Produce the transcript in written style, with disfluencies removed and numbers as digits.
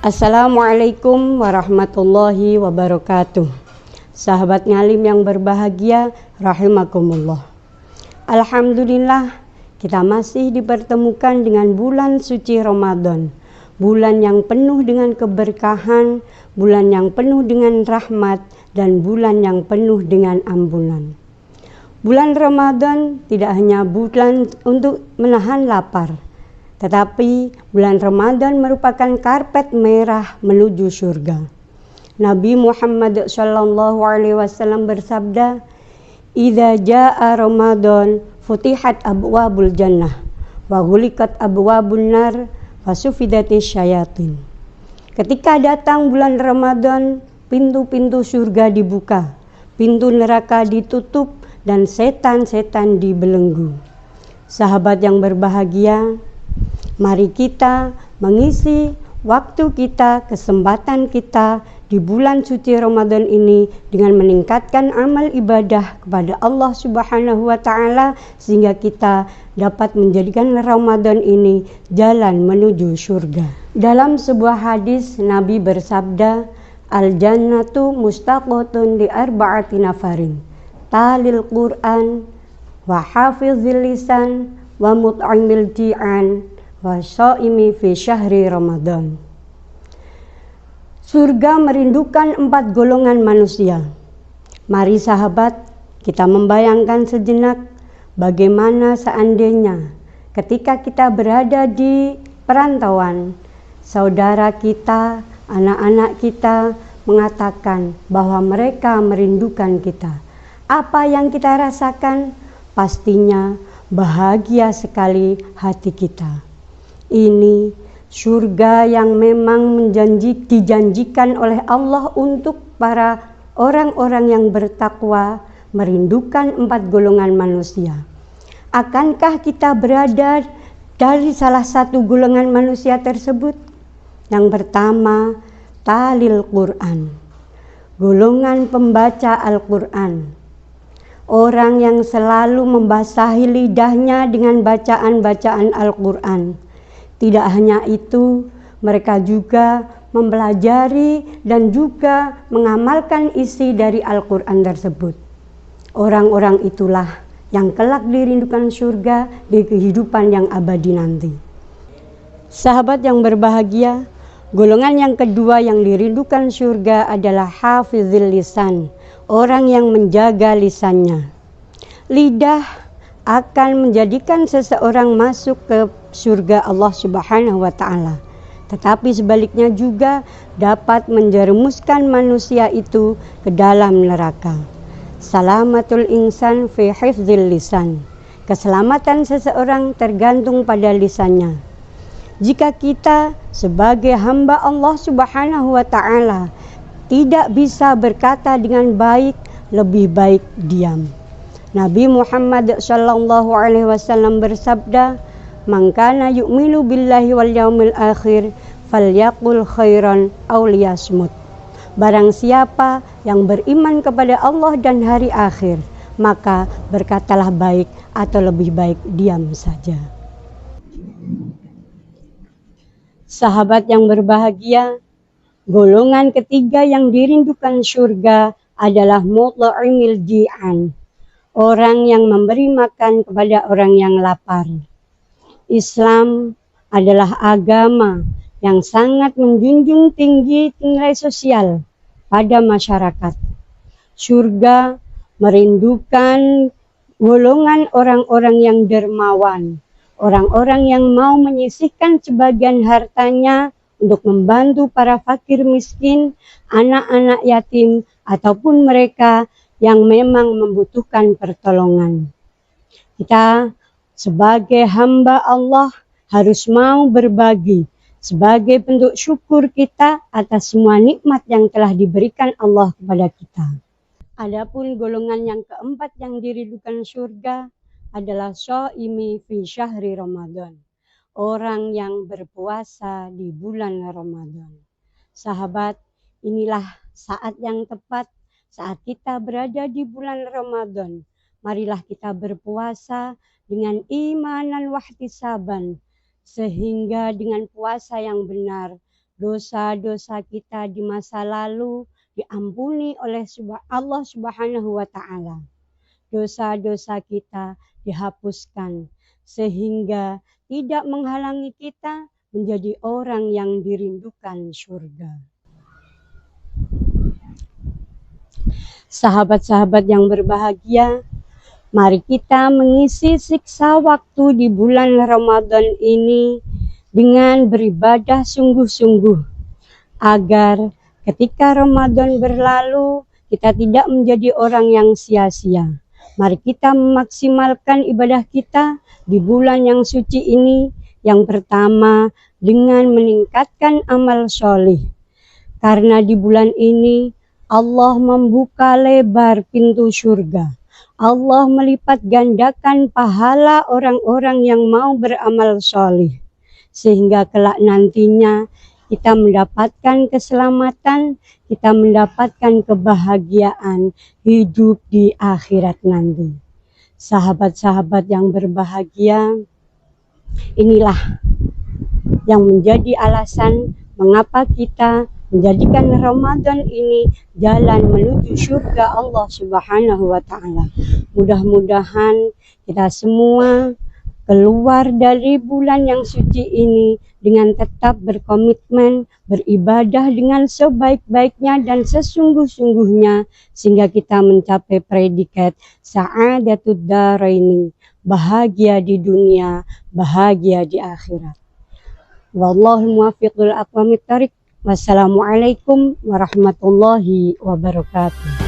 Assalamualaikum warahmatullahi wabarakatuh. Sahabat ngalim yang berbahagia, rahimakumullah. Alhamdulillah, kita masih dipertemukan dengan bulan suci Ramadan. Bulan yang penuh dengan keberkahan, bulan yang penuh dengan rahmat, dan bulan yang penuh dengan ampunan. Bulan Ramadan tidak hanya bulan untuk menahan lapar, tetapi bulan Ramadan merupakan karpet merah menuju surga. Nabi Muhammad SAW bersabda, "Idza jaa Ramadan futihat abwabul jannah wa ghuliqat abwabun nar wa sufidatis syayatin." Ketika datang bulan Ramadan, pintu-pintu surga dibuka, pintu neraka ditutup, dan setan-setan dibelenggu. Sahabat yang berbahagia, mari kita mengisi waktu kita, kesempatan kita di bulan suci Ramadan ini dengan meningkatkan amal ibadah kepada Allah Subhanahu wa Ta'ala, sehingga kita dapat menjadikan Ramadan ini jalan menuju surga. Dalam sebuah hadis, Nabi bersabda, "Al-jannatu mustaqotun li arba'ati nafarin, talil Qur'an, wa hafizil lisan, wa mut'imil ji'an, wa shaimi fi syahri Ramadan." Surga merindukan 4 golongan manusia. Mari sahabat, kita membayangkan sejenak bagaimana seandainya ketika kita berada di perantauan, saudara kita, anak-anak kita mengatakan bahwa mereka merindukan kita. Apa yang kita rasakan? Pastinya bahagia sekali hati kita. Ini surga yang memang dijanjikan oleh Allah untuk para orang-orang yang bertakwa, merindukan 4 golongan manusia. Akankah kita berada dari salah satu golongan manusia tersebut? Yang pertama, talil Quran, golongan pembaca Al-Quran. Orang yang selalu membasahi lidahnya dengan bacaan-bacaan Al-Quran. Tidak hanya itu, mereka juga mempelajari dan juga mengamalkan isi dari Al-Quran tersebut. Orang-orang itulah yang kelak dirindukan surga di kehidupan yang abadi nanti. Sahabat yang berbahagia, golongan yang kedua yang dirindukan surga adalah hafizil lisan, orang yang menjaga lisannya. Lidah akan menjadikan seseorang masuk ke surga Allah Subhanahu wa Ta'ala, tetapi sebaliknya juga dapat menjerumuskan manusia itu ke dalam neraka. Salamatul insan fi hifdzil lisan, keselamatan seseorang tergantung pada lisannya. Jika kita sebagai hamba Allah Subhanahu wa Ta'ala tidak bisa berkata dengan baik, lebih baik diam. Nabi Muhammad SAW bersabda, "Man kana yu'minu billahi wal yaumil akhir falyaqul khairan aw liyasmut." Barang siapa yang beriman kepada Allah dan hari akhir, maka berkatalah baik atau lebih baik diam saja. Sahabat yang berbahagia, golongan ketiga yang dirindukan surga adalah mut'imil ji'an, orang yang memberi makan kepada orang yang lapar. Islam adalah agama yang sangat menjunjung tinggi nilai sosial pada masyarakat. Surga merindukan golongan orang-orang yang dermawan, orang-orang yang mau menyisihkan sebagian hartanya untuk membantu para fakir miskin, anak-anak yatim, ataupun mereka yang memang membutuhkan pertolongan. Kita sebagai hamba Allah harus mau berbagi sebagai bentuk syukur kita atas semua nikmat yang telah diberikan Allah kepada kita. Adapun golongan yang keempat yang dirindukan surga adalah shaimi fi syahri Ramadan, orang yang berpuasa di bulan Ramadan. Sahabat, inilah saat yang tepat saat kita berada di bulan Ramadan. Marilah kita berpuasa dengan iman dan wahtisaban, sehingga dengan puasa yang benar dosa-dosa kita di masa lalu diampuni oleh Allah Subhanahu wa Ta'ala. Dosa-dosa kita dihapuskan sehingga tidak menghalangi kita menjadi orang yang dirindukan surga. Sahabat-sahabat yang berbahagia, mari kita mengisi siksa waktu di bulan Ramadan ini dengan beribadah sungguh-sungguh, agar ketika Ramadan berlalu, kita tidak menjadi orang yang sia-sia. Mari kita memaksimalkan ibadah kita di bulan yang suci ini. Yang pertama, dengan meningkatkan amal soleh. Karena di bulan ini, Allah membuka lebar pintu surga. Allah melipat gandakan pahala orang-orang yang mau beramal soleh. Sehingga kelak nantinya kita mendapatkan keselamatan, kita mendapatkan kebahagiaan hidup di akhirat nanti. Sahabat-sahabat yang berbahagia, inilah yang menjadi alasan mengapa kita menjadikan Ramadan ini jalan menuju surga Allah Subhanahu wa Ta'ala. Mudah-mudahan kita semua keluar dari bulan yang suci ini dengan tetap berkomitmen beribadah dengan sebaik-baiknya dan sesungguh-sungguhnya, sehingga kita mencapai predikat sa'adatud daraini, bahagia di dunia, bahagia di akhirat. Wallahul muwaffiq lil aqwamit thoriq. Wassalamualaikum warahmatullahi wabarakatuh.